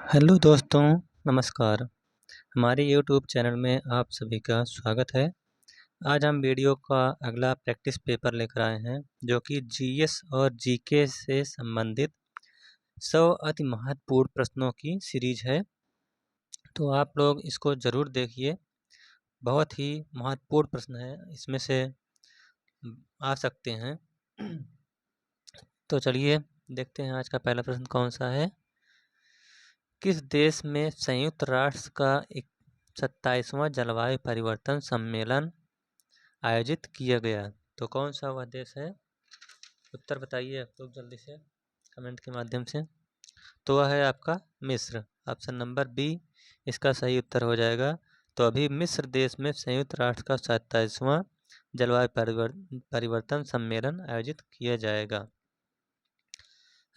Hello दोस्तों, नमस्कार। हमारे यूट्यूब चैनल में आप सभी का स्वागत है। आज हम वीडियो का अगला प्रैक्टिस पेपर लेकर आए हैं, जो कि जीएस और जीके से संबंधित 100 अति महत्वपूर्ण प्रश्नों की सीरीज है। तो आप लोग इसको ज़रूर देखिए। बहुत ही महत्वपूर्ण प्रश्न है, इसमें से आ सकते हैं। तो चलिए देखते हैं आज का पहला प्रश्न कौन सा है। किस देश में संयुक्त राष्ट्र का 27वां जलवायु परिवर्तन सम्मेलन आयोजित किया गया? तो कौन सा वह देश है? उत्तर बताइए आप लोग जल्दी से कमेंट के माध्यम से। तो वह है आपका मिस्र। ऑप्शन नंबर बी इसका सही उत्तर हो जाएगा। तो अभी मिस्र देश में संयुक्त राष्ट्र का 27वां जलवायु परिवर्तन सम्मेलन आयोजित किया जाएगा।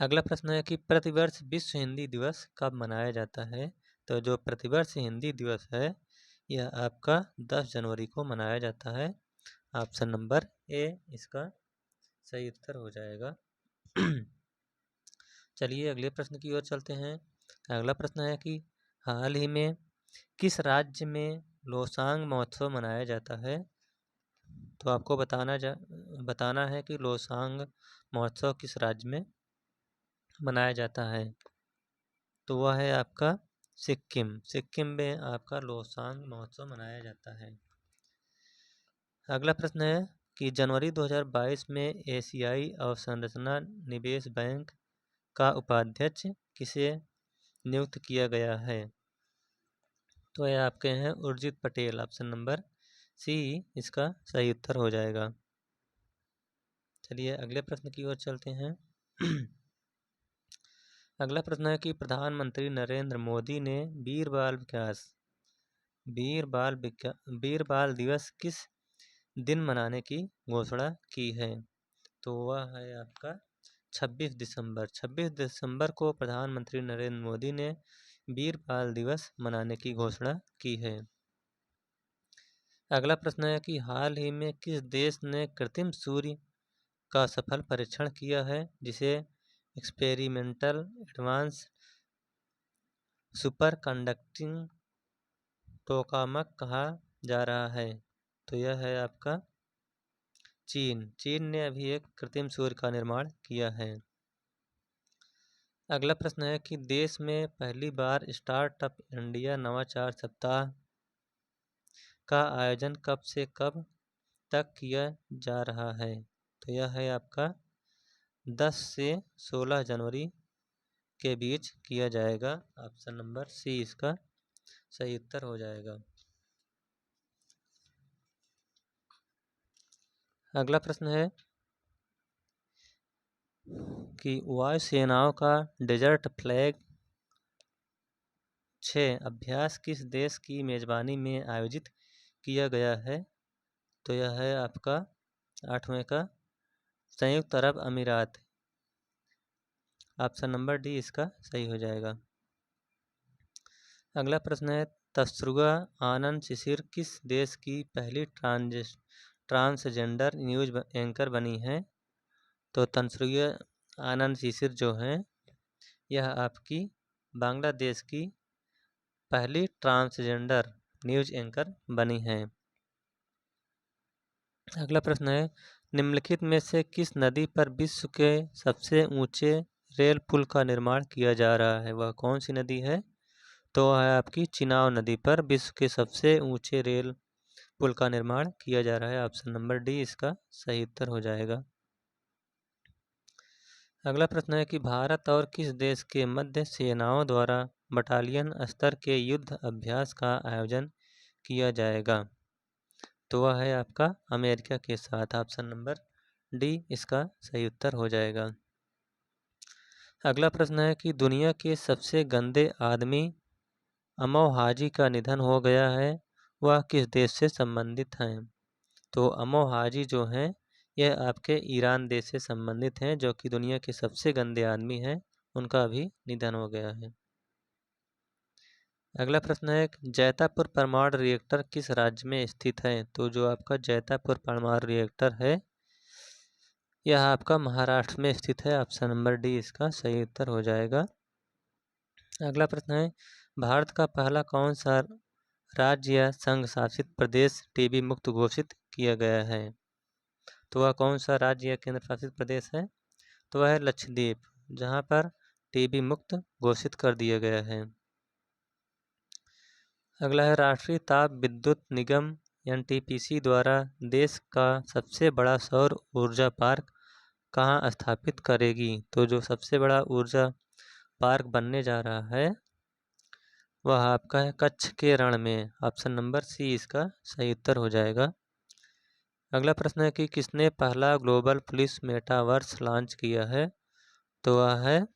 अगला प्रश्न है कि प्रतिवर्ष विश्व हिंदी दिवस कब मनाया जाता है? तो जो प्रतिवर्ष हिंदी दिवस है यह आपका 10 जनवरी को मनाया जाता है। ऑप्शन नंबर ए इसका सही उत्तर हो जाएगा। चलिए अगले प्रश्न की ओर चलते हैं। अगला प्रश्न है कि हाल ही में किस राज्य में लोसांग महोत्सव मनाया जाता है? तो आपको बताना है कि लोसांग महोत्सव किस राज्य में मनाया जाता है। तो वह है आपका सिक्किम। सिक्किम में आपका लोसांग महोत्सव मनाया जाता है। अगला प्रश्न है कि जनवरी 2022 में एशियाई अवसंरचना निवेश बैंक का उपाध्यक्ष किसे नियुक्त किया गया है? तो यह आपके हैं Urjit Patel. Option number c इसका सही उत्तर हो जाएगा। चलिए अगले प्रश्न की ओर चलते हैं। अगला प्रश्न है कि प्रधानमंत्री नरेंद्र मोदी ने वीर बाल दिवस किस दिन मनाने की घोषणा की है? तो वह है आपका 26 दिसंबर। 26 दिसंबर को प्रधानमंत्री नरेंद्र मोदी ने वीर बाल दिवस मनाने की घोषणा की है। अगला प्रश्न है कि हाल ही में किस देश ने कृत्रिम सूर्य का सफल परीक्षण किया है, जिसे experimental advance super conducting tokamak कहा जा रहा है? तो यह है आपका चीन। चीन ने अभी एक कृत्रिम सूर्य का निर्माण किया है। अगला प्रश्न है कि देश में पहली बार स्टार्टअप इंडिया नवाचार सप्ताह का आयोजन कब से कब तक किया जा रहा है? तो यह है आपका 10 से 16 जनवरी के बीच किया जाएगा। ऑप्शन नंबर सी इसका सही उत्तर हो जाएगा। अगला प्रश्न है कि वायु सेनाओं का डेजर्ट फ्लैग 6 अभ्यास किस देश की मेजबानी में आयोजित किया गया है? तो यह है आपका 8वें का संयुक्त अरब अमीरात। ऑप्शन नंबर डी इसका सही हो जाएगा। अगला प्रश्न है तस्रुगा आनंद शिशिर किस देश की पहली ट्रांसजेंडर न्यूज एंकर बनी है? तो तस्रुगा आनंद शिशिर जो हैं यह आपकी बांग्लादेश की पहली ट्रांसजेंडर न्यूज एंकर बनी हैं। अगला प्रश्न है निम्नलिखित में से किस नदी पर विश्व के सबसे ऊंचे रेल पुल का निर्माण किया जा रहा है? वह कौन सी नदी है? तो वह है आपकी चिनाब नदी पर विश्व के सबसे ऊंचे रेल पुल का निर्माण किया जा रहा है। ऑप्शन नंबर डी इसका सही उत्तर हो जाएगा। अगला प्रश्न है कि भारत और किस देश के मध्य सेनाओं द्वारा बटालियन स्तर के युद्ध अभ्यास का आयोजन किया जाएगा? तो वह है आपका अमेरिका के साथ। ऑप्शन नंबर डी इसका सही उत्तर हो जाएगा। अगला प्रश्न है कि दुनिया के सबसे गंदे आदमी अमो हाजी का निधन हो गया है, वह किस देश से संबंधित हैं? तो अमो हाजी जो हैं यह आपके ईरान देश से संबंधित हैं, जो कि दुनिया के सबसे गंदे आदमी हैं। उनका अभी निधन हो गया है। अगला प्रश्न है जैतापुर परमाणु रिएक्टर किस राज्य में स्थित है? तो जो आपका जैतापुर परमाणु रिएक्टर है यह आपका महाराष्ट्र में स्थित है। ऑप्शन नंबर डी इसका सही उत्तर हो जाएगा। अगला प्रश्न है, भारत का पहला कौन सा राज्य या संघ शासित प्रदेश टीबी मुक्त घोषित किया गया है? तो वह कौन सा राज्य या केंद्र शासित प्रदेश है? तो वह है लक्षद्वीप, जहां पर टीबी मुक्त घोषित कर दिया गया है। अगला है, राष्ट्रीय ताप विद्युत निगम एनटीपीसी द्वारा देश का सबसे बड़ा सौर ऊर्जा पार्क कहाँ स्थापित करेगी? तो जो सबसे बड़ा ऊर्जा पार्क बनने जा रहा है वह आपका है कच्छ के रण में। ऑप्शन नंबर सी इसका सही उत्तर हो जाएगा। अगला प्रश्न है कि किसने पहला ग्लोबल पुलिस मेटावर्स लॉन्च किया है? तो वह है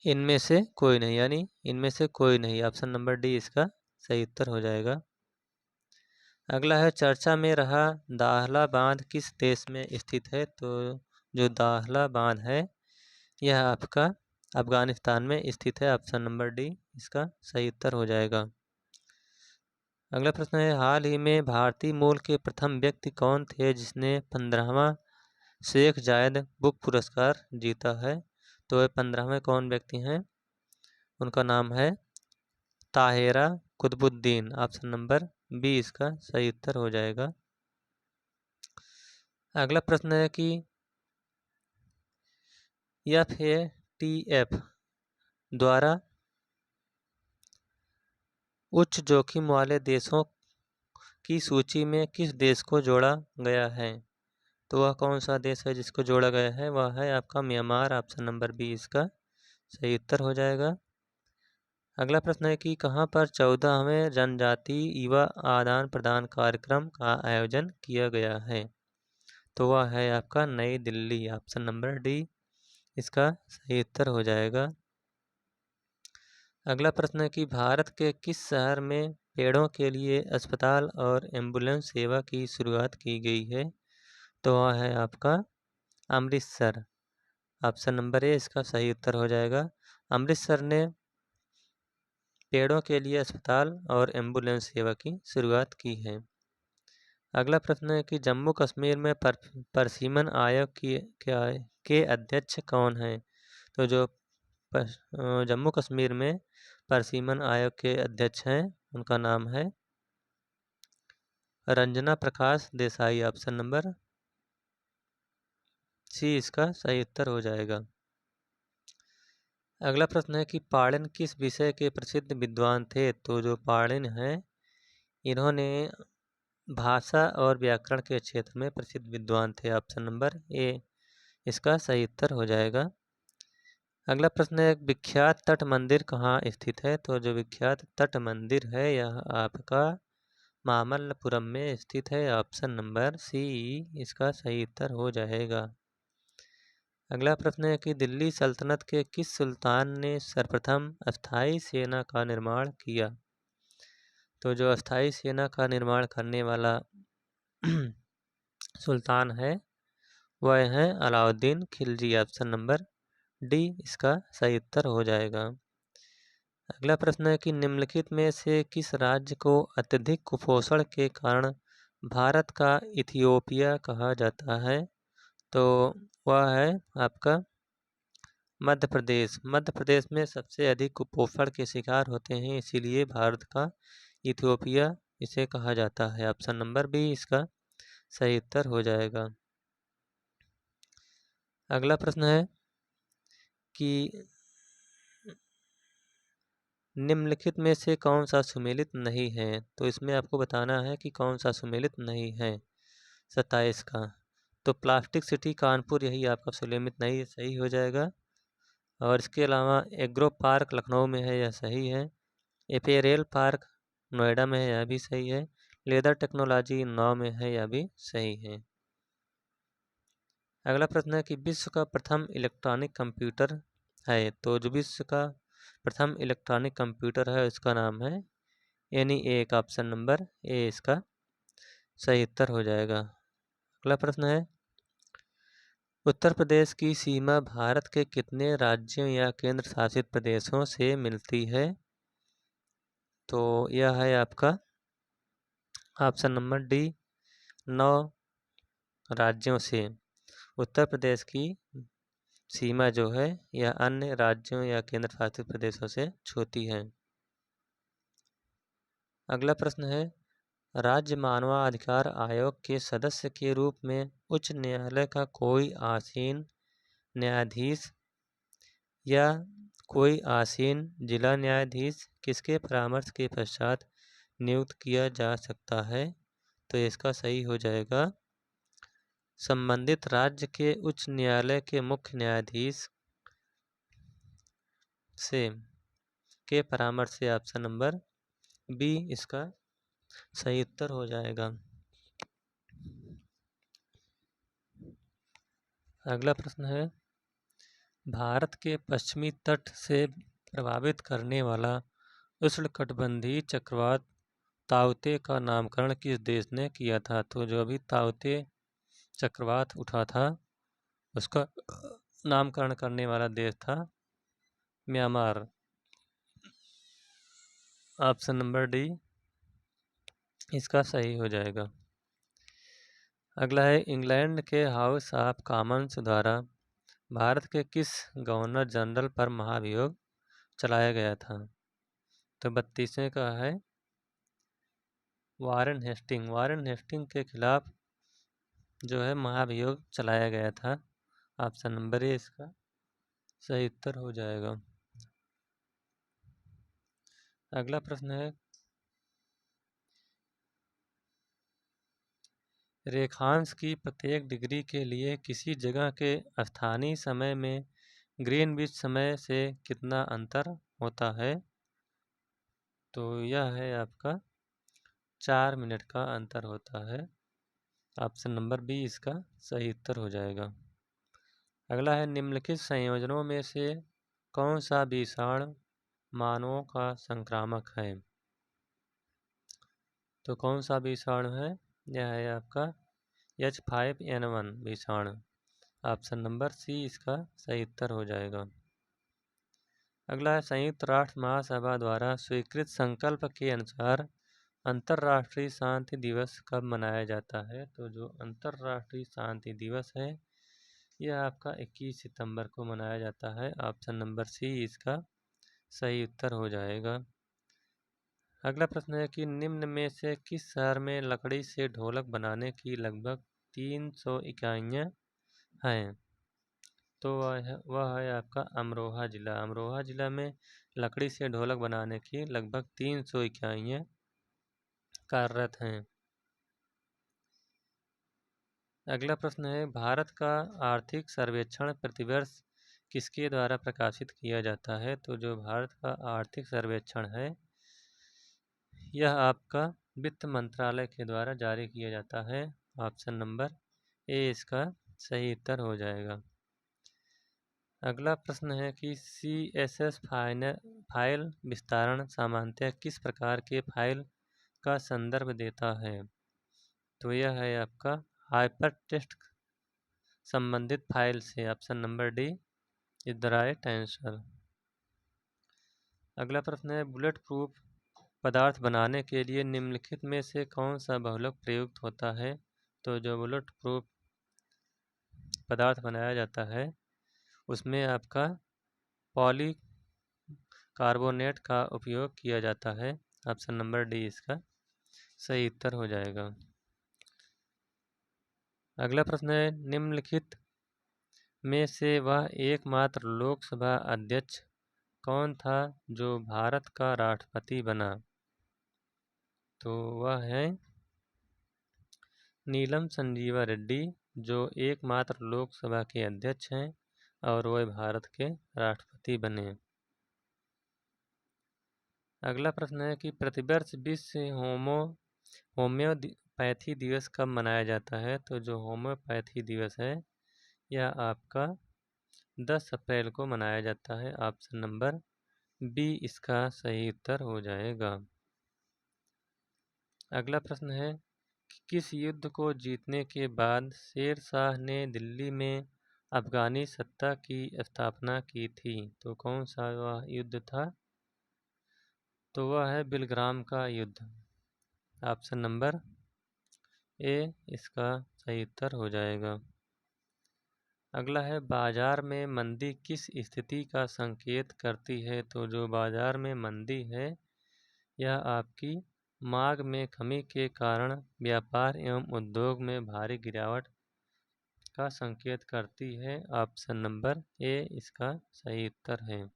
इनमें से कोई नहीं, यानी इनमें से कोई नहीं। ऑप्शन नंबर डी इसका सही उत्तर हो जाएगा। अगला है, चर्चा में रहा दाहला बांध किस देश में स्थित है? तो जो दाहला बांध है यह आपका अफगानिस्तान में स्थित है। ऑप्शन नंबर डी इसका सही उत्तर हो जाएगा। अगला प्रश्न है, हाल ही में भारतीय मूल के प्रथम व्यक्ति कौन थे जिसने 15वां शेख जायद बुक पुरस्कार जीता है? तो वह 15वें कौन व्यक्ति हैं? उनका नाम है Tahera Qutubuddin. Option number b इसका सही उत्तर हो जाएगा। अगला प्रश्न है कि FATF द्वारा उच्च जोखिम वाले देशों की सूची में किस देश को जोड़ा गया है? तो वह कौन सा देश है जिसको जोड़ा गया है? वह है आपका म्यांमार। ऑप्शन नंबर बी इसका सही उत्तर हो जाएगा। अगला प्रश्न है कि कहाँ पर 14वें जनजातीय युवा आदान प्रदान कार्यक्रम का आयोजन किया गया है? तो वह है आपका नई दिल्ली। ऑप्शन नंबर डी इसका सही उत्तर हो जाएगा। अगला प्रश्न है कि भारत के किस शहर में पेड़ों के लिए अस्पताल और एम्बुलेंस सेवा की शुरुआत की गई है? तो वह है आपका अमृतसर। ऑप्शन नंबर ए इसका सही उत्तर हो जाएगा। अमृतसर ने पेड़ों के लिए अस्पताल और एम्बुलेंस सेवा की शुरुआत की है। अगला प्रश्न है कि जम्मू कश्मीर में परसिमन आयोग के अध्यक्ष कौन हैं? तो जो जम्मू कश्मीर में परसिमन आयोग के अध्यक्ष हैं उनका नाम है Ranjana Prakash Desai. Option number c इसका सही उत्तर हो जाएगा। अगला प्रश्न है कि पाणिन किस विषय के प्रसिद्ध विद्वान थे? तो जो पाणिन हैं इन्होंने भाषा और व्याकरण के क्षेत्र में प्रसिद्ध विद्वान थे। ऑप्शन नंबर ए इसका सही उत्तर हो जाएगा। अगला प्रश्न है, विख्यात तट मंदिर कहाँ स्थित है? तो जो विख्यात तट मंदिर है यह आपका मामल्लपुरम में स्थित है। ऑप्शन नंबर सी इसका सही उत्तर हो जाएगा। अगला प्रश्न है कि दिल्ली सल्तनत के किस सुल्तान ने सर्वप्रथम अस्थायी सेना का निर्माण किया? तो जो अस्थायी सेना का निर्माण करने वाला सुल्तान है वह है Alauddin Khilji. Option number D इसका सही उत्तर हो जाएगा। अगला प्रश्न है कि निम्नलिखित में से किस राज्य को अत्यधिक कुपोषण के कारण भारत का इथियोपिया कहा जाता है? तो वह है आपका मध्य प्रदेश। मध्य प्रदेश में सबसे अधिक कुपोषण के शिकार होते हैं, इसीलिए भारत का इथियोपिया इसे कहा जाता है। ऑप्शन नंबर बी इसका सही उत्तर हो जाएगा। अगला प्रश्न है कि निम्नलिखित में से कौन सा सुमेलित नहीं है? तो इसमें आपको बताना है कि कौन सा सुमेलित नहीं है 27 का। तो प्लास्टिक सिटी कानपुर यही आपका सुमेलित नहीं है, सही हो जाएगा। और इसके अलावा एग्रो पार्क लखनऊ में है, यह सही है। एपेरेल पार्क नोएडा में है, यह भी सही है। लेदर टेक्नोलॉजी इंदौर में है, यह भी सही है। अगला प्रश्न है कि विश्व का प्रथम इलेक्ट्रॉनिक कंप्यूटर है? तो जो विश्व का प्रथम इलेक्ट्रॉनिक कंप्यूटर है उसका नाम है ENIAC। ऑप्शन नंबर ए इसका सही उत्तर हो जाएगा। अगला प्रश्न है, उत्तर प्रदेश की सीमा भारत के कितने राज्यों या केंद्र शासित प्रदेशों से मिलती है? तो यह है आपका ऑप्शन नंबर डी 9 राज्यों से उत्तर प्रदेश की सीमा जो है यह अन्य राज्यों या केंद्र शासित प्रदेशों से छूती है। अगला प्रश्न है, राज्य मानवाधिकार आयोग के सदस्य के रूप में उच्च न्यायालय का कोई आसीन न्यायाधीश या कोई आसीन जिला न्यायाधीश किसके परामर्श के पश्चात नियुक्त किया जा सकता है? तो इसका सही हो जाएगा संबंधित राज्य के उच्च न्यायालय के मुख्य न्यायाधीश से के परामर्श से। ऑप्शन नंबर बी इसका सही उत्तर हो जाएगा। अगला प्रश्न है, भारत के पश्चिमी तट से प्रभावित करने वाला उष्णकटिबंधीय चक्रवात ताउते का नामकरण किस देश ने किया था? तो जो अभी ताउते चक्रवात उठा था उसका नामकरण करने वाला देश था म्यांमार। ऑप्शन नंबर डी इसका सही हो जाएगा। अगला है, इंग्लैंड के हाउस ऑफ कॉमन्स द्वारा भारत के किस गवर्नर जनरल पर महाभियोग चलाया गया था? तो 32वें का है वारेन हेस्टिंग। वारेन हेस्टिंग के खिलाफ जो है महाभियोग चलाया गया था। ऑप्शन नंबर ए इसका सही उत्तर हो जाएगा। अगला प्रश्न है, रेखांश की प्रत्येक डिग्री के लिए किसी जगह के स्थानीय समय में ग्रीनविच समय से कितना अंतर होता है? तो यह है आपका 4 मिनट का अंतर होता है। ऑप्शन नंबर बी इसका सही उत्तर हो जाएगा। अगला है, निम्नलिखित संयोजनों में से कौन सा विषाणु मानवों का संक्रामक है? तो कौन सा विषाणु है? यह है आपका H5N1 विषाणु। ऑप्शन नंबर सी इसका सही उत्तर हो जाएगा। अगला है, संयुक्त राष्ट्र महासभा द्वारा स्वीकृत संकल्प के अनुसार अंतर्राष्ट्रीय शांति दिवस कब मनाया जाता है? तो जो अंतर्राष्ट्रीय शांति दिवस है यह आपका 21 सितंबर को मनाया जाता है। ऑप्शन नंबर सी इसका सही उत्तर हो जाएगा। अगला प्रश्न है कि निम्न में से किस शहर में लकड़ी से ढोलक बनाने की लगभग 300 इकाइयाँ हैं? तो वह है आपका अमरोहा जिला। अमरोहा जिला में लकड़ी से ढोलक बनाने की लगभग 300 इकाइयाँ कार्यरत हैं। अगला प्रश्न है, भारत का आर्थिक सर्वेक्षण प्रतिवर्ष किसके द्वारा प्रकाशित किया जाता है? तो जो भारत का आर्थिक सर्वेक्षण है यह आपका वित्त मंत्रालय के द्वारा जारी किया जाता है। ऑप्शन नंबर ए इसका सही उत्तर हो जाएगा। अगला प्रश्न है कि CSS फाइल विस्तारण सामान्यतः किस प्रकार के फाइल का संदर्भ देता है? तो यह है आपका हाइपरटेक्स्ट संबंधित फाइल से। Option number D is the right answer. अगला प्रश्न है, बुलेट प्रूफ पदार्थ बनाने के लिए निम्नलिखित में से कौन सा बहुलक प्रयुक्त होता है? तो जो बुलेट प्रूफ पदार्थ बनाया जाता है उसमें आपका पॉलीकार्बोनेट का उपयोग किया जाता है। ऑप्शन नंबर डी इसका सही उत्तर हो जाएगा। अगला प्रश्न है, निम्नलिखित में से वह एकमात्र लोकसभा अध्यक्ष कौन था जो भारत का राष्ट्रपति बना? तो वह है नीलम संजीवा रेड्डी, जो एकमात्र लोकसभा के अध्यक्ष हैं और वह भारत के राष्ट्रपति बने। अगला प्रश्न है कि प्रतिवर्ष विश्व होम्योपैथी दिवस कब मनाया जाता है? तो जो होम्योपैथी दिवस है यह आपका 10 अप्रैल को मनाया जाता है। ऑप्शन नंबर बी इसका सही उत्तर हो जाएगा। अगला प्रश्न है कि किस युद्ध को जीतने के बाद शेर शाह ने दिल्ली में अफगानी सत्ता की स्थापना की थी? तो कौन सा वह युद्ध था? तो वह है बिलग्राम का युद्ध। ऑप्शन नंबर ए इसका सही उत्तर हो जाएगा। अगला है बाजार में मंदी किस स्थिति का संकेत करती है। तो जो बाजार में मंदी है यह आपकी मांग में कमी के कारण व्यापार एवं उद्योग में भारी गिरावट का संकेत करती है। ऑप्शन नंबर ए इसका सही उत्तर है।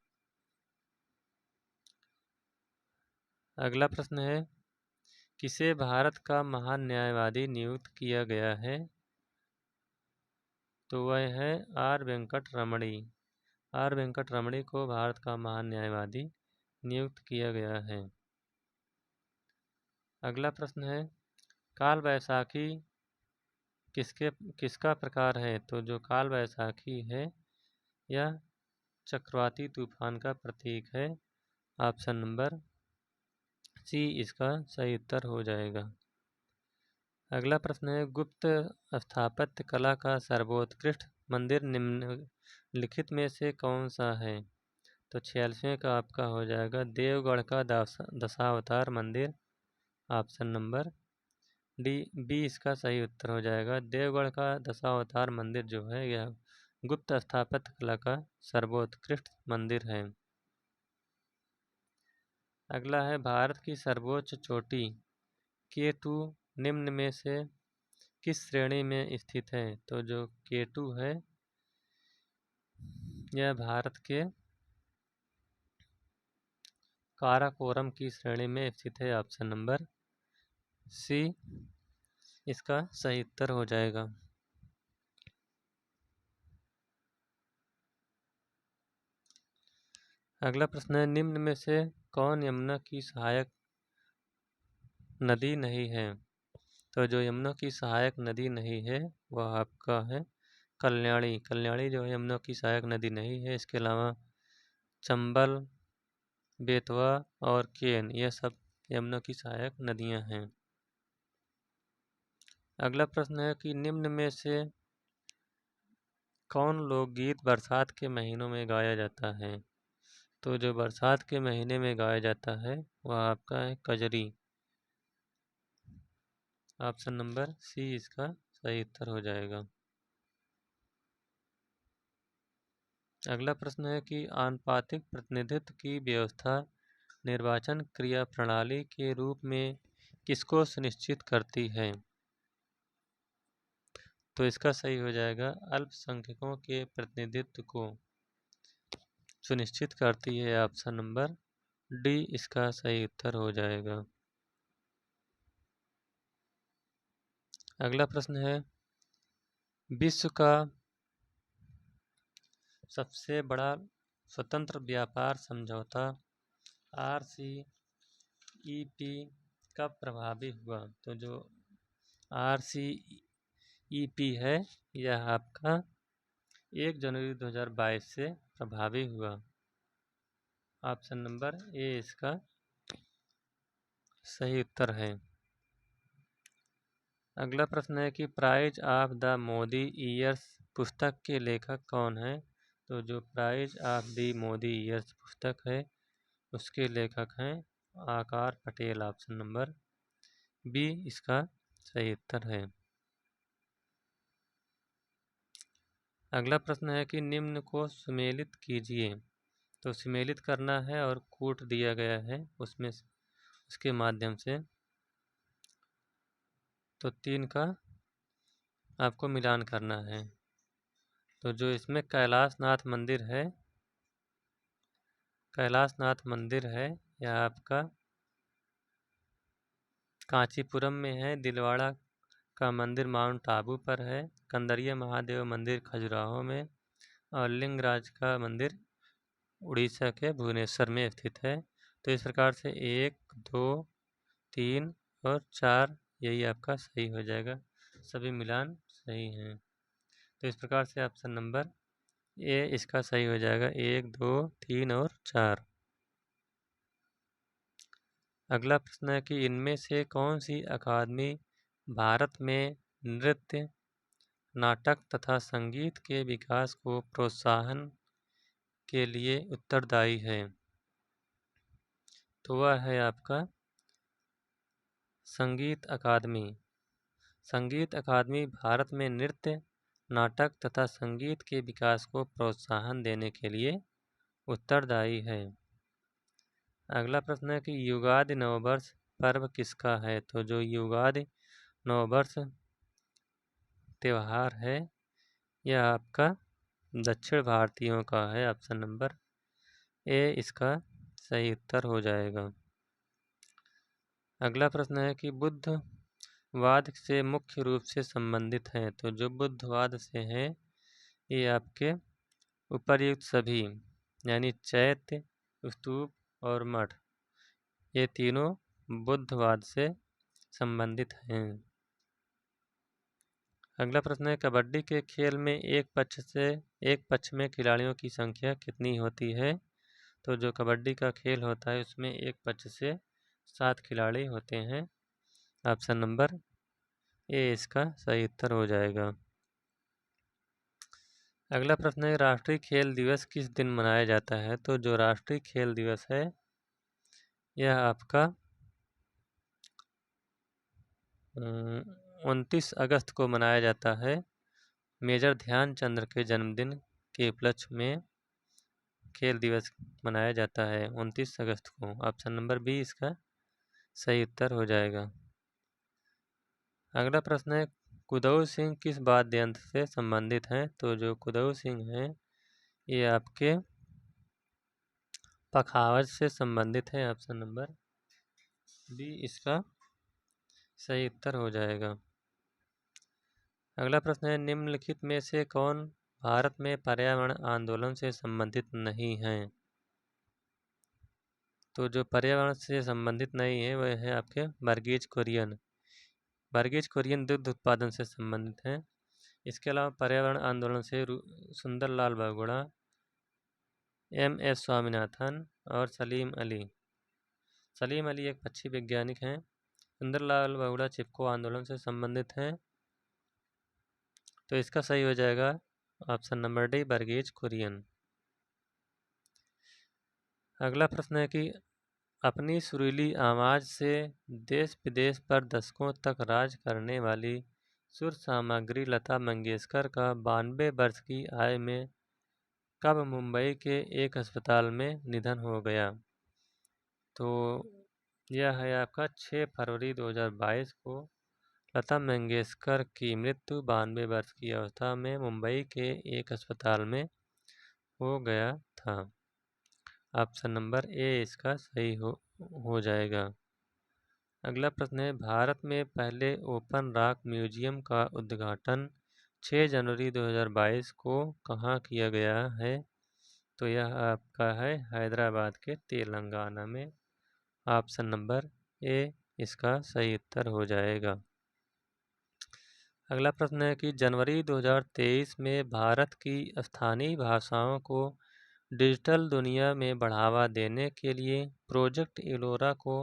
अगला प्रश्न है किसे भारत का महान न्यायवादी नियुक्त किया गया है। तो वह है are Venkat Ramani. Are Venkat रमणी को भारत का महान न्यायवादी नियुक्त किया गया है। अगला प्रश्न है काल वैसाखी किसका प्रकार है। तो जो काल वैसाखी है यह चक्रवाती तूफान का प्रतीक है। ऑप्शन नंबर सी इसका सही उत्तर हो जाएगा। अगला प्रश्न है गुप्त स्थापत्य कला का सर्वोत्कृष्ट मंदिर निम्नलिखित में से कौन सा है। तो 46वें का आपका हो जाएगा देवगढ़ का दशावतार मंदिर। ऑप्शन नंबर डी बी इसका सही उत्तर हो जाएगा। देवगढ़ का दशावतार मंदिर जो है यह गुप्त स्थापत्य कला का सर्वोत्कृष्ट मंदिर है। अगला है भारत की सर्वोच्च चोटी K2 निम्न में से किस श्रेणी में स्थित है। तो जो K2 है यह भारत के काराकोरम की श्रेणी में स्थित है। ऑप्शन नंबर सी इसका सही उत्तर हो जाएगा। अगला प्रश्न है निम्न में से कौन यमुना की सहायक नदी नहीं है। तो जो यमुना की सहायक नदी नहीं है वह आपका है कल्याणी। कल्याणी जो है यमुना की सहायक नदी नहीं है। इसके अलावा चंबल, बेतवा और केन यह सब यमुना की सहायक नदियां हैं। अगला प्रश्न है कि निम्न में से कौन लोकगीत बरसात के महीनों में गाया जाता है। तो जो बरसात के महीने में गाया जाता है वह आपका है कजरी। ऑप्शन नंबर सी इसका सही उत्तर हो जाएगा। अगला प्रश्न है कि आनुपातिक प्रतिनिधित्व की व्यवस्था निर्वाचन क्रिया प्रणाली के रूप में किसको सुनिश्चित करती है। तो इसका सही हो जाएगा अल्पसंख्यकों के प्रतिनिधित्व को सुनिश्चित करती है। ऑप्शन नंबर डी इसका सही उत्तर हो जाएगा। अगला प्रश्न है विश्व का सबसे बड़ा स्वतंत्र व्यापार समझौता RCEP कब प्रभावी हुआ। तो जो RCEP है यह आपका 1 जनवरी 2022 से प्रभावी हुआ। ऑप्शन नंबर ए इसका सही उत्तर है। अगला प्रश्न है कि price of the Modi years पुस्तक के लेखक कौन है। तो जो price of the Modi years पुस्तक है उसके लेखक हैं आकार पटेल। ऑप्शन नंबर बी इसका सही उत्तर है। अगला प्रश्न है कि निम्न को सुमेलित कीजिए। तो सुमेलित करना है और कूट दिया गया है उसमें उसके माध्यम से। तो 3 का आपको मिलान करना है। तो जो इसमें कैलाशनाथ मंदिर है यह आपका कांचीपुरम में है। दिलवाड़ा का मंदिर माउंट आबू पर है। कंदरिया महादेव मंदिर खजुराहो में और लिंगराज का मंदिर उड़ीसा के भुवनेश्वर में स्थित है। तो इस प्रकार से 1, 2, 3 और 4 यही आपका सही हो जाएगा। सभी मिलान सही हैं। तो इस प्रकार से ऑप्शन नंबर ए इसका सही हो जाएगा 1, 2, 3 और 4। अगला प्रश्न है कि इनमें से कौन सी अकादमी भारत में नृत्य, नाटक तथा संगीत के विकास को प्रोत्साहन के लिए उत्तरदायी है। तो वह है आपका संगीत अकादमी। संगीत अकादमी भारत में नृत्य, नाटक तथा संगीत के विकास को प्रोत्साहन देने के लिए उत्तरदायी है। अगला प्रश्न है कि युगादि नववर्ष पर्व किसका है? तो जो युगादि नववर्ष त्यौहार है यह आपका दक्षिण भारतीयों का है। ऑप्शन नंबर ए इसका सही उत्तर हो जाएगा। अगला प्रश्न है कि बुद्धवाद से मुख्य रूप से संबंधित हैं। तो जो बुद्धवाद से हैं ये आपके उपर्युक्त सभी यानी चैत्य, स्तूप और मठ ये तीनों बुद्धवाद से संबंधित हैं। अगला प्रश्न है कबड्डी के खेल में एक पक्ष में खिलाड़ियों की संख्या कितनी होती है? तो जो कबड्डी का खेल होता है उसमें एक पक्ष से 7 खिलाड़ी होते हैं। ऑप्शन नंबर ए इसका सही उत्तर हो जाएगा। अगला प्रश्न है राष्ट्रीय खेल दिवस किस दिन मनाया जाता है? तो जो राष्ट्रीय खेल दिवस है यह आपका 29 अगस्त को मनाया जाता है। मेजर ध्यानचंद के जन्मदिन के उपलक्ष्य में खेल दिवस मनाया जाता है 29 अगस्त को। ऑप्शन नंबर बी इसका सही उत्तर हो जाएगा। अगला प्रश्न है कुदऊ सिंह किस वाद्य यंत्र से संबंधित हैं? तो जो कुदऊ सिंह हैं ये आपके पखावज से संबंधित है। ऑप्शन नंबर बी इसका सही उत्तर हो जाएगा। अगला प्रश्न है निम्नलिखित में से कौन भारत में पर्यावरण आंदोलन से संबंधित नहीं है? तो जो पर्यावरण से संबंधित नहीं है वह है आपके वर्गीज कुरियन। वर्गीज कुरियन दुग्ध उत्पादन से संबंधित हैं। इसके अलावा पर्यावरण आंदोलन से सुंदरलाल बहुगुणा, M.S. स्वामीनाथन और सलीम अली एक पक्षी वैज्ञानिक हैं। सुंदरलाल बहुगुणा चिपको आंदोलन से संबंधित हैं। तो इसका सही हो जाएगा option number d Verghese Kurien. अगला प्रश्न है कि अपनी सुरीली आवाज से देश विदेश पर दशकों तक राज करने वाली सुर सामग्री लता मंगेशकर का 92 वर्ष की आयु में कब मुंबई के एक अस्पताल में निधन हो गया? तो यह है आपका 6 फरवरी 2022 को लता मंगेशकर की मृत्यु 92 वर्ष की अवस्था में मुंबई के एक अस्पताल में हो गया था। ऑप्शन नंबर ए इसका सही हो जाएगा। अगला प्रश्न है भारत में पहले ओपन रॉक म्यूजियम का उद्घाटन 6 जनवरी 2022 को कहाँ किया गया है? तो यह आपका है हैदराबाद के तेलंगाना में। ऑप्शन नंबर ए इसका सही उत्तर हो जाएगा। अगला प्रश्न है कि जनवरी 2023 में भारत की स्थानीय भाषाओं को डिजिटल दुनिया में बढ़ावा देने के लिए प्रोजेक्ट एलोरा को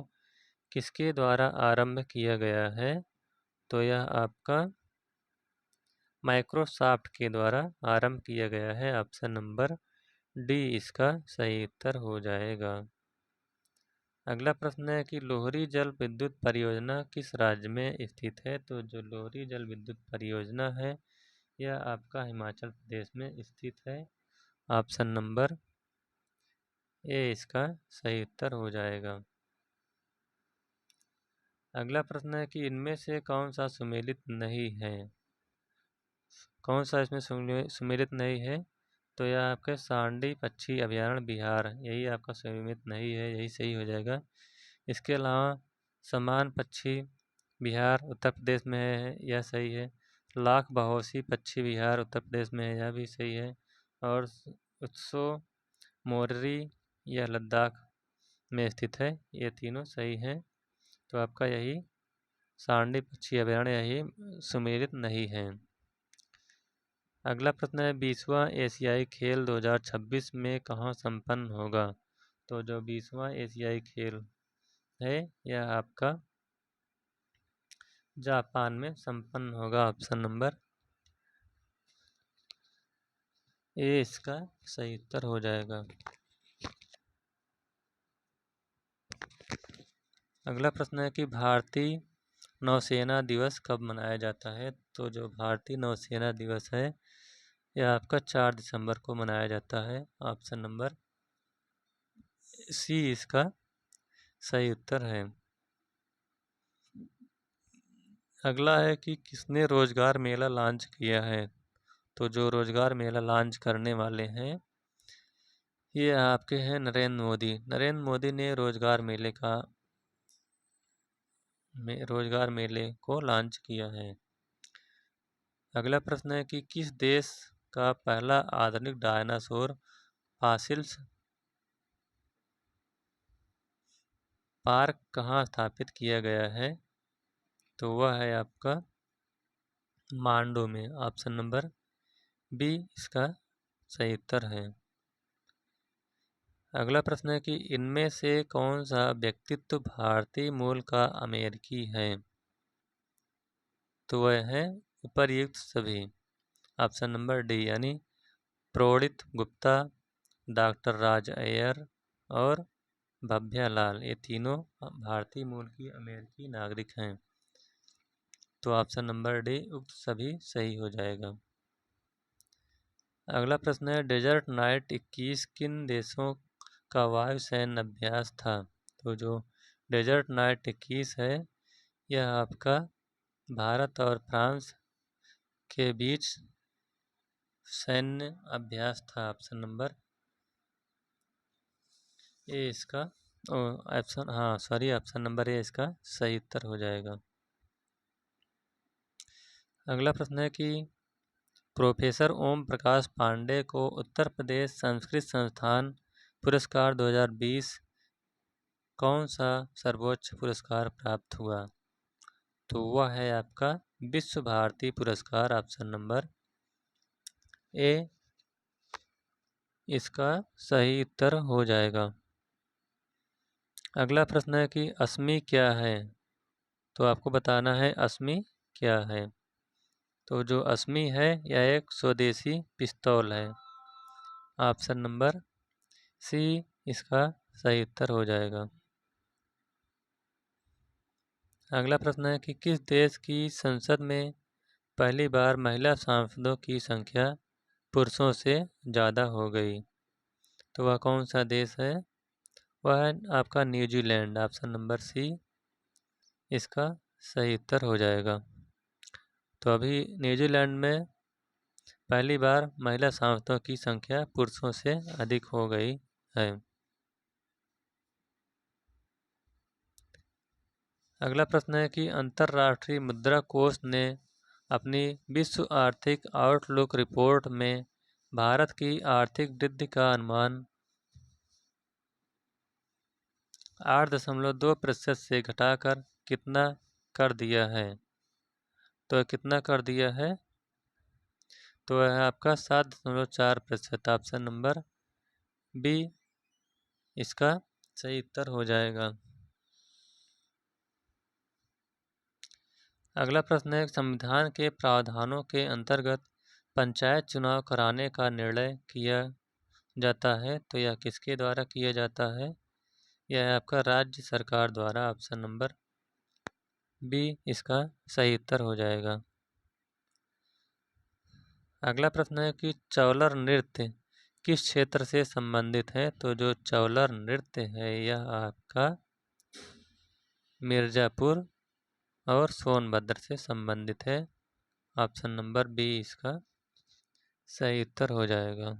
किसके द्वारा आरंभ किया गया है? तो यह आपका माइक्रोसॉफ्ट के द्वारा आरंभ किया गया है। ऑप्शन नंबर डी इसका सही उत्तर हो जाएगा। अगला प्रश्न है कि लोहरी जल विद्युत परियोजना किस राज्य में स्थित है? तो जो लोहरी जल विद्युत परियोजना है यह आपका हिमाचल प्रदेश में स्थित है। ऑप्शन नंबर ए इसका सही उत्तर हो जाएगा। अगला प्रश्न है कि इनमें से कौन सा सुमेलित नहीं है? कौन सा इसमें सुमेलित नहीं है? तो यह आपके सांडी पक्षी अभयारण्य बिहार यही आपका सुमेलित नहीं है, यही सही हो जाएगा। इसके अलावा समान पक्षी बिहार उत्तर प्रदेश में है, यह सही है। लाख बहोसी पक्षी बिहार उत्तर प्रदेश में है, यह भी सही है। और उत्सव मोररी यह लद्दाख में स्थित है, ये तीनों सही हैं। तो आपका यही सांडी पक्षी अभयारण्य यही सुमेलित नहीं है। अगला प्रश्न है 20वां एशियाई खेल 2026 में कहाँ संपन्न होगा? तो जो 20वां एशियाई खेल है यह आपका जापान में संपन्न होगा। ऑप्शन नंबर ए इसका सही उत्तर हो जाएगा। अगला प्रश्न है कि भारतीय नौसेना दिवस कब मनाया जाता है? तो जो भारतीय नौसेना दिवस है यह आपका 4 दिसंबर को मनाया जाता है। ऑप्शन नंबर सी इसका सही उत्तर है। अगला है कि किसने रोजगार मेला लॉन्च किया है? तो जो रोजगार मेला लॉन्च करने वाले हैं ये आपके हैं नरेंद्र मोदी। नरेंद्र मोदी ने रोजगार मेले को लॉन्च किया है। अगला प्रश्न है कि किस देश का पहला आधुनिक डायनासोर फॉसिल्स पार्क कहाँ स्थापित किया गया है? तो वह है आपका मांडो में। ऑप्शन नंबर बी इसका सही उत्तर है। अगला प्रश्न है कि इनमें से कौन सा व्यक्तित्व भारतीय मूल का अमेरिकी है? तो वह है उपर्युक्त सभी। ऑप्शन नंबर डी यानी प्रोणित गुप्ता, डॉक्टर राज अय्यर और भव्या लाल, ये तीनों भारतीय मूल की अमेरिकी नागरिक हैं। तो ऑप्शन नंबर डी उक्त सभी सही हो जाएगा। अगला प्रश्न है डेजर्ट नाइट 21 किन देशों का वायुसैन्य अभ्यास था? तो जो डेजर्ट नाइट 21 है यह आपका भारत और फ्रांस के बीच सैन्य अभ्यास था। ऑप्शन नंबर ए इसका ऑप्शन नंबर ए इसका सही उत्तर हो जाएगा। अगला प्रश्न है कि प्रोफेसर ओम प्रकाश पांडे को उत्तर प्रदेश संस्कृत संस्थान पुरस्कार 2020 कौन सा सर्वोच्च पुरस्कार प्राप्त हुआ? तो वह है आपका विश्व भारती पुरस्कार। ऑप्शन नंबर ए इसका सही उत्तर हो जाएगा। अगला प्रश्न है कि अस्मि क्या है? तो आपको बताना है अस्मि क्या है। तो जो अस्मि है यह एक स्वदेशी पिस्तौल है। ऑप्शन नंबर सी इसका सही उत्तर हो जाएगा। अगला प्रश्न है कि किस देश की संसद में पहली बार महिला सांसदों की संख्या पुरुषों से ज़्यादा हो गई? तो वह कौन सा देश है? वह है आपका न्यूजीलैंड। ऑप्शन नंबर सी इसका सही उत्तर हो जाएगा। तो अभी न्यूजीलैंड में पहली बार महिला सांसदों की संख्या पुरुषों से अधिक हो गई है। अगला प्रश्न है कि अंतर्राष्ट्रीय मुद्रा कोष ने अपनी विश्व आर्थिक आउटलुक रिपोर्ट में भारत की आर्थिक वृद्धि का अनुमान 8.2% से घटाकर कितना कर दिया है? तो कितना कर दिया है? तो यह आपका 7.4%। ऑप्शन नंबर बी इसका सही उत्तर हो जाएगा। अगला प्रश्न है संविधान के प्रावधानों के अंतर्गत पंचायत चुनाव कराने का निर्णय किया जाता है तो यह किसके द्वारा किया जाता है? यह आपका राज्य सरकार द्वारा। ऑप्शन नंबर बी इसका सही उत्तर हो जाएगा। अगला प्रश्न है कि चौलर नृत्य किस क्षेत्र से संबंधित है? तो जो चौलर नृत्य है यह आपका मिर्ज़ापुर और सोनभद्र से संबंधित है। ऑप्शन नंबर बी इसका सही उत्तर हो जाएगा।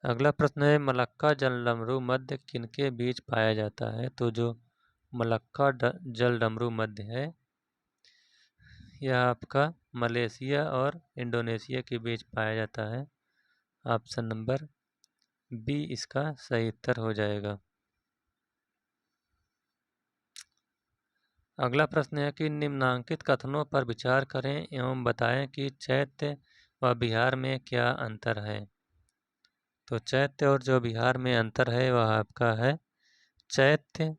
अगला प्रश्न है मलक्का जलडमरू मध्य किनके बीच पाया जाता है? तो जो मलक्का जलडमरू मध्य है यह आपका मलेशिया और इंडोनेशिया के बीच पाया जाता है। ऑप्शन नंबर बी इसका सही उत्तर हो जाएगा। अगला प्रश्न है कि निम्नांकित कथनों पर विचार करें एवं बताएं कि चैत्य व बिहार में क्या अंतर है? तो चैत्य और जो बिहार में अंतर है वह आपका है चैत्य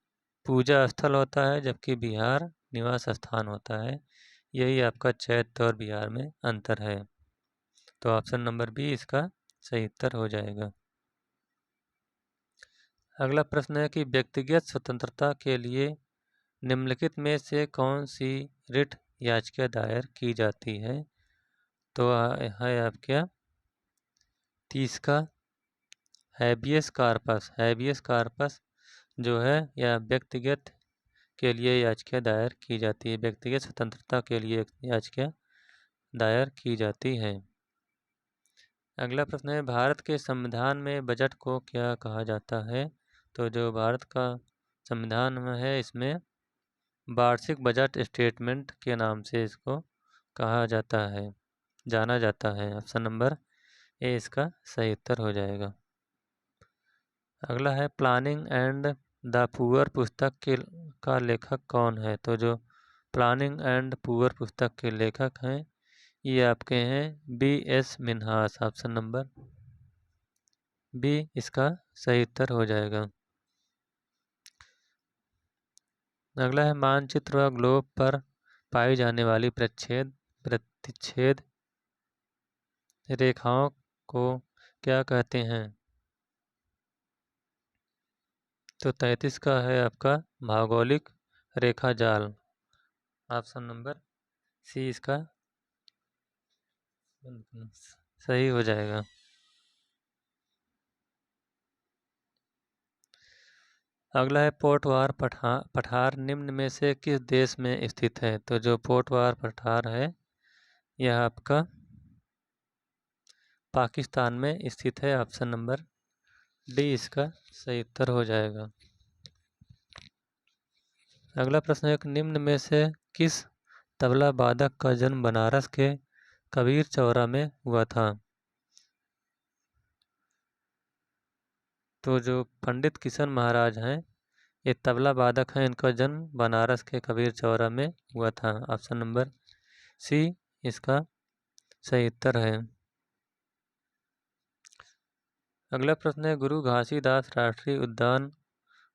पूजा स्थल होता है जबकि बिहार निवास स्थान होता है। यही आपका चैत्य और बिहार में अंतर है। तो ऑप्शन नंबर बी इसका सही उत्तर हो जाएगा। अगला प्रश्न है कि व्यक्तिगत स्वतंत्रता के लिए निम्नलिखित में से कौन सी रिट याचिका दायर की जाती है? तो है आपका 30 का हैबियस कार्पस। हैबियस कार्पस जो है यह व्यक्तिगत के लिए याचिका दायर की जाती है, व्यक्तिगत स्वतंत्रता के लिए याचिका दायर की जाती है। अगला प्रश्न है, भारत के संविधान में बजट को क्या कहा जाता है? तो जो भारत का संविधान है इसमें वार्षिक बजट स्टेटमेंट के नाम से इसको कहा जाता है, जाना जाता है। ऑप्शन नंबर ए इसका सही उत्तर हो जाएगा। अगला है, प्लानिंग एंड द पुअर पुस्तक का लेखक कौन है? तो जो प्लानिंग एंड पुअर पुस्तक के लेखक हैं ये आपके हैं B.S. Minhas. Option number b इसका सही उत्तर हो जाएगा। अगला है, मानचित्र व ग्लोब पर पाई जाने वाली प्रतिच्छेद रेखाओं को क्या कहते हैं? तो 33 का है आपका भौगोलिक रेखा जाल। ऑप्शन नंबर सी इसका सही हो जाएगा। अगला है, पोर्टवार पठार निम्न में से किस देश में स्थित है? तो जो पोर्टवार पठार है यह आपका पाकिस्तान में स्थित है। ऑप्शन नंबर डी इसका सही उत्तर हो जाएगा। अगला प्रश्न है, निम्न में से किस तबला वादक का जन्म बनारस के कबीर चौरा में हुआ था? तो जो पंडित किशन महाराज हैं ये तबला वादक हैं, इनका जन्म बनारस के कबीर चौरा में हुआ था। ऑप्शन नंबर सी इसका सही उत्तर है। अगला प्रश्न है, गुरु घासीदास राष्ट्रीय उद्यान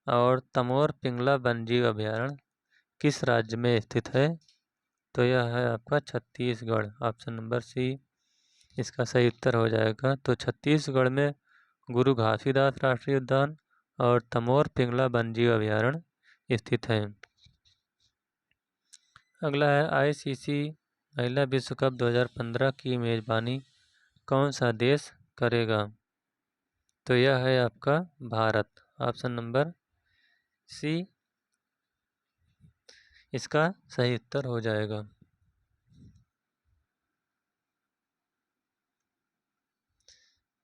और तमोर पिंगला वन्यजीव अभयारण्य किस राज्य में स्थित है? तो यह है आपका छत्तीसगढ़। ऑप्शन नंबर सी इसका सही उत्तर हो जाएगा। तो छत्तीसगढ़ में गुरु घासीदास राष्ट्रीय उद्यान और तमोर पिंगला वन्यजीव अभयारण्य स्थित है। अगला है, ICC महिला विश्व कप 2015 की मेजबानी कौन सा देश करेगा? तो यह है आपका भारत। ऑप्शन नंबर सी इसका सही उत्तर हो जाएगा।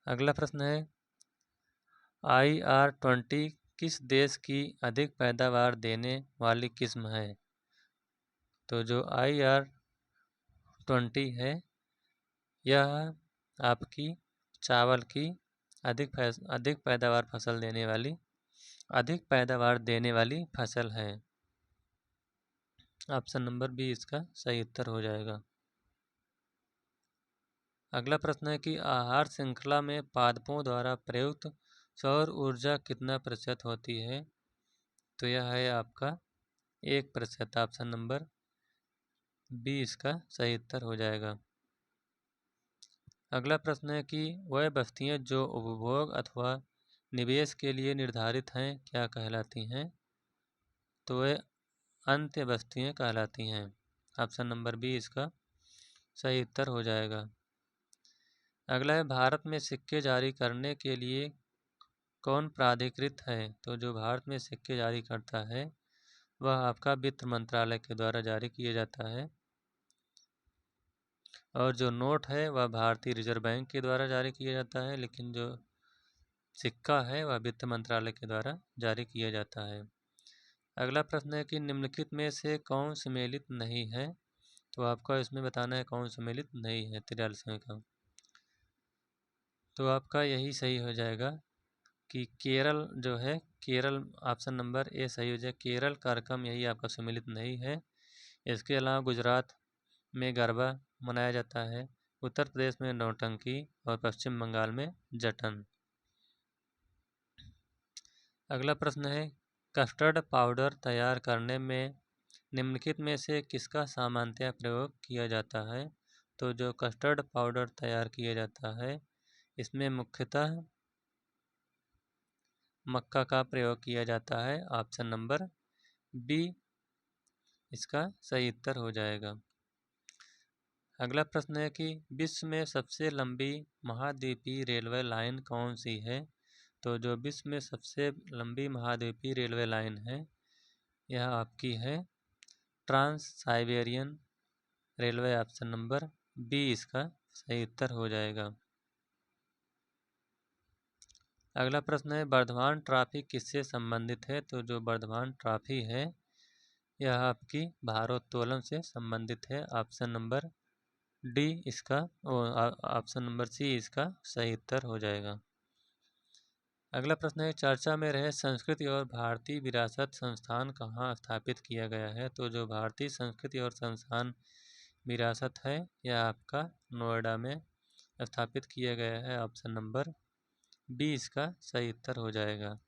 अगला प्रश्न है, IR-20 किस देश की अधिक पैदावार देने वाली किस्म है? तो जो IR-20 है यह आपकी चावल की अधिक पैदावार देने वाली फसल है। ऑप्शन नंबर बी इसका सही उत्तर हो जाएगा। अगला प्रश्न है कि आहार श्रृंखला में पादपों द्वारा प्रयुक्त सौर ऊर्जा कितना प्रतिशत होती है? तो यह है आपका 1%। ऑप्शन नंबर बी इसका सही उत्तर हो जाएगा। अगला प्रश्न है कि वह बस्तियां जो उपभोग अथवा निवेश के लिए निर्धारित हैं क्या कहलाती हैं? तो वह अंत्य बस्तियां कहलाती हैं। ऑप्शन नंबर बी इसका सही उत्तर हो जाएगा। अगला है, भारत में सिक्के जारी करने के लिए कौन प्राधिकृत है? तो जो भारत में सिक्के जारी करता है वह आपका वित्त मंत्रालय के द्वारा जारी किया जाता है और जो नोट है वह भारतीय रिजर्व बैंक के द्वारा जारी किया जाता है, लेकिन जो सिक्का है वह वित्त मंत्रालय के द्वारा जारी किया जाता है। अगला प्रश्न है कि निम्नलिखित में से कौन सम्मिलित नहीं है? तो आपका इसमें बताना है कौन सम्मिलित नहीं है 43वें का। तो आपका यही सही हो जाएगा कि केरल जो है, केरल ऑप्शन नंबर ए सही हो जाए। केरल कार्यक्रम यही आपका सम्मिलित नहीं है। इसके अलावा गुजरात में गरबा मनाया जाता है, उत्तर प्रदेश में नौटंकी और पश्चिम बंगाल में जटन। अगला प्रश्न है, कस्टर्ड पाउडर तैयार करने में निम्नलिखित में से किसका सामान्यतः प्रयोग किया जाता है? तो जो कस्टर्ड पाउडर तैयार किया जाता है इसमें मुख्यतः मक्का का प्रयोग किया जाता है। ऑप्शन नंबर बी इसका सही उत्तर हो जाएगा। अगला प्रश्न है कि विश्व में सबसे लंबी महाद्वीपीय रेलवे लाइन कौन सी है? तो जो विश्व में सबसे लंबी महाद्वीपीय रेलवे लाइन है यह आपकी है trans Siberian railway. Option number b इसका सही उत्तर हो जाएगा। अगला प्रश्न है बर्धमान ट्रॉफी किससे संबंधित है? तो जो बर्धमान ट्रॉफी है यह आपकी भारोत्तोलन से संबंधित है। ऑप्शन नंबर डी इसका ऑप्शन नंबर सी इसका सही उत्तर हो जाएगा। अगला प्रश्न है चर्चा में रहे संस्कृति और भारतीय विरासत संस्थान कहाँ स्थापित किया गया है? तो जो भारतीय संस्कृति और संस्थान विरासत है यह आपका नोएडा में स्थापित किया गया है। ऑप्शन नंबर बी इसका सही उत्तर हो जाएगा।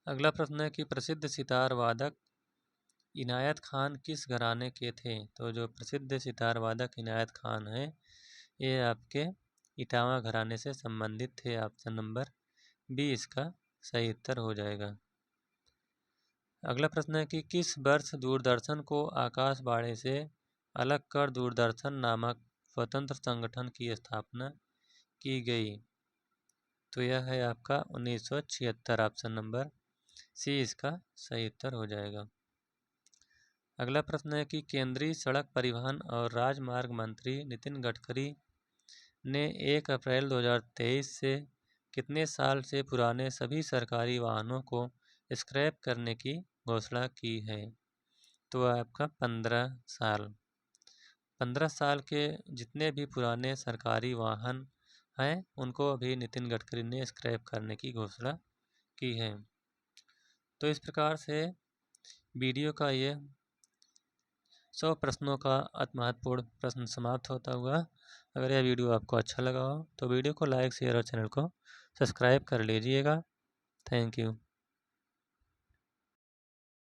अगला प्रश्न है कि प्रसिद्ध सितार वादक इनायत खान किस घराने के थे? तो जो प्रसिद्ध सितार वादक इनायत खान है ये आपके इटावा घराने से संबंधित थे। ऑप्शन नंबर बी इसका सही उत्तर हो जाएगा। अगला प्रश्न है कि किस वर्ष दूरदर्शन को आकाशवाणी से अलग कर दूरदर्शन नामक स्वतंत्र संगठन की स्थापना की गई? तो यह है आपका 1976। ऑप्शन नंबर सी इसका सही उत्तर हो जाएगा। अगला प्रश्न है कि केंद्रीय सड़क परिवहन और राजमार्ग मंत्री नितिन गडकरी ने 1 अप्रैल 2023 से कितने साल से पुराने सभी सरकारी वाहनों को स्क्रैप करने की घोषणा की है? तो आपका 15 साल। 15 साल के जितने भी पुराने सरकारी वाहन हैं उनको अभी नितिन गडकरी ने स्क्रैप करने की घोषणा की है। तो इस प्रकार से वीडियो का ये 100 प्रश्नों का अति महत्वपूर्ण प्रश्न समाप्त होता हुआ। अगर यह वीडियो आपको अच्छा लगा हो तो वीडियो को लाइक शेयर और चैनल को सब्सक्राइब कर लीजिएगा। Thank you.